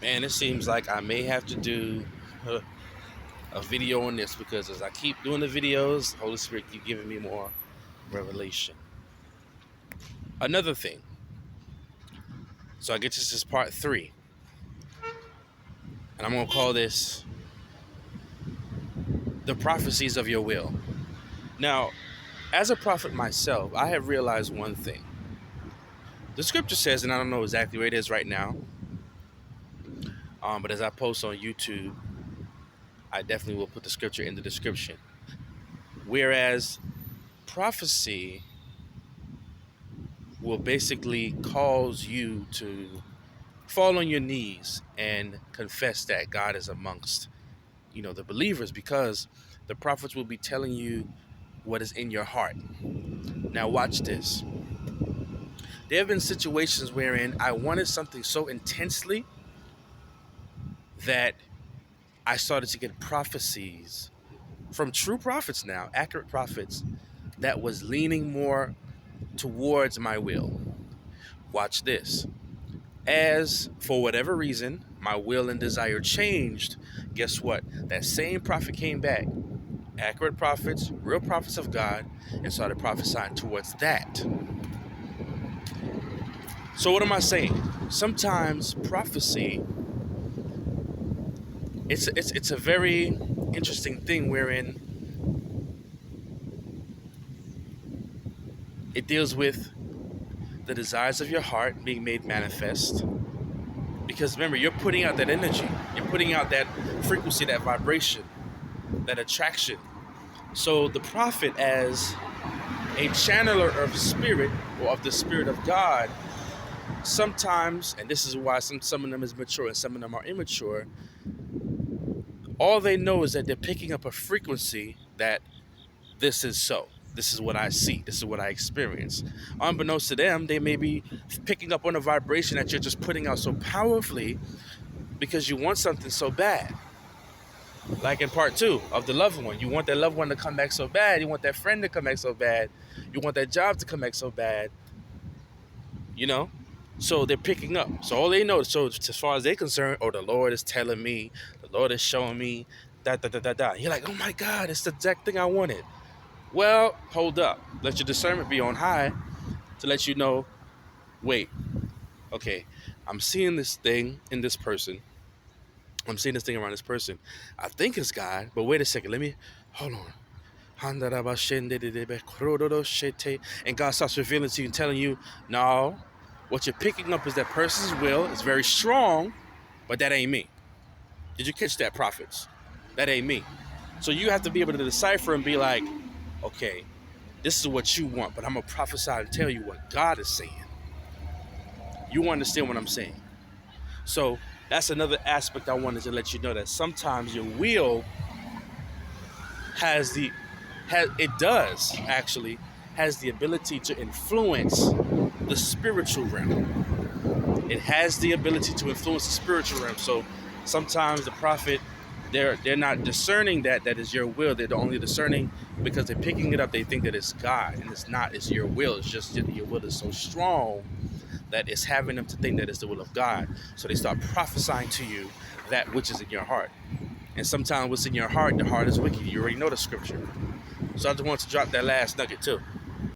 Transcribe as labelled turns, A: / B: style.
A: Man, it seems like I may have to do a video on this because as I keep doing the videos, Holy Spirit keep giving me more revelation. Another thing. So I guess this is part 3. And I'm going to call this the prophecies of your will. Now, as a prophet myself, I have realized one thing. The scripture says, and I don't know exactly where it is right now, but as I post on YouTube, I definitely will put the scripture in the description. Whereas prophecy will basically cause you to fall on your knees and confess that God is amongst, the believers, because the prophets will be telling you what is in your heart. Now watch this. There have been situations wherein I wanted something so intensely that I started to get prophecies from true prophets now, accurate prophets, that was leaning more towards my will. Watch this. As for whatever reason, my will and desire changed, guess what? That same prophet came back, accurate prophets, real prophets of God, and started prophesying towards that. So what am I saying? Sometimes prophecy, it's a very interesting thing wherein it deals with the desires of your heart being made manifest. Because remember, you're putting out that energy. You're putting out that frequency, that vibration, that attraction. So the prophet, as a channeler of spirit or of the spirit of God, sometimes, and this is why some of them is mature and some of them are immature, all they know is that they're picking up a frequency that this is so. This is what I see. This is what I experience. Unbeknownst to them, they may be picking up on a vibration that you're just putting out so powerfully because you want something so bad. Like in part 2 of the loved one. You want that loved one to come back so bad. You want that friend to come back so bad. You want that job to come back so bad. So they're picking up. So all they know, so as far as they're concerned, the Lord is telling me, the Lord is showing me, da. You're like, oh my God, it's the exact thing I wanted. Well, hold up. Let your discernment be on high to let you know, wait, okay, I'm seeing this thing in this person. I'm seeing this thing around this person. I think it's God, but wait a second. Hold on. And God starts revealing to you and telling you, no, what you're picking up is that person's will. It's very strong, but that ain't me. Did you catch that, prophets? That ain't me. So you have to be able to decipher and be like, okay, this is what you want, but I'm going to prophesy and tell you what God is saying. You understand what I'm saying? So that's another aspect I wanted to let you know, that sometimes your will has the ability to influence the spiritual realm. It has the ability to influence the spiritual realm. So sometimes the prophet, they're not discerning that is your will. They're only discerning because they're picking it up. They think that it's God, and it's not. It's your will. It's just that your will is so strong that it's having them to think that it's the will of God. So they start prophesying to you that which is in your heart. And sometimes what's in your heart, the heart is wicked. You already know the scripture. So I just want to drop that last nugget too.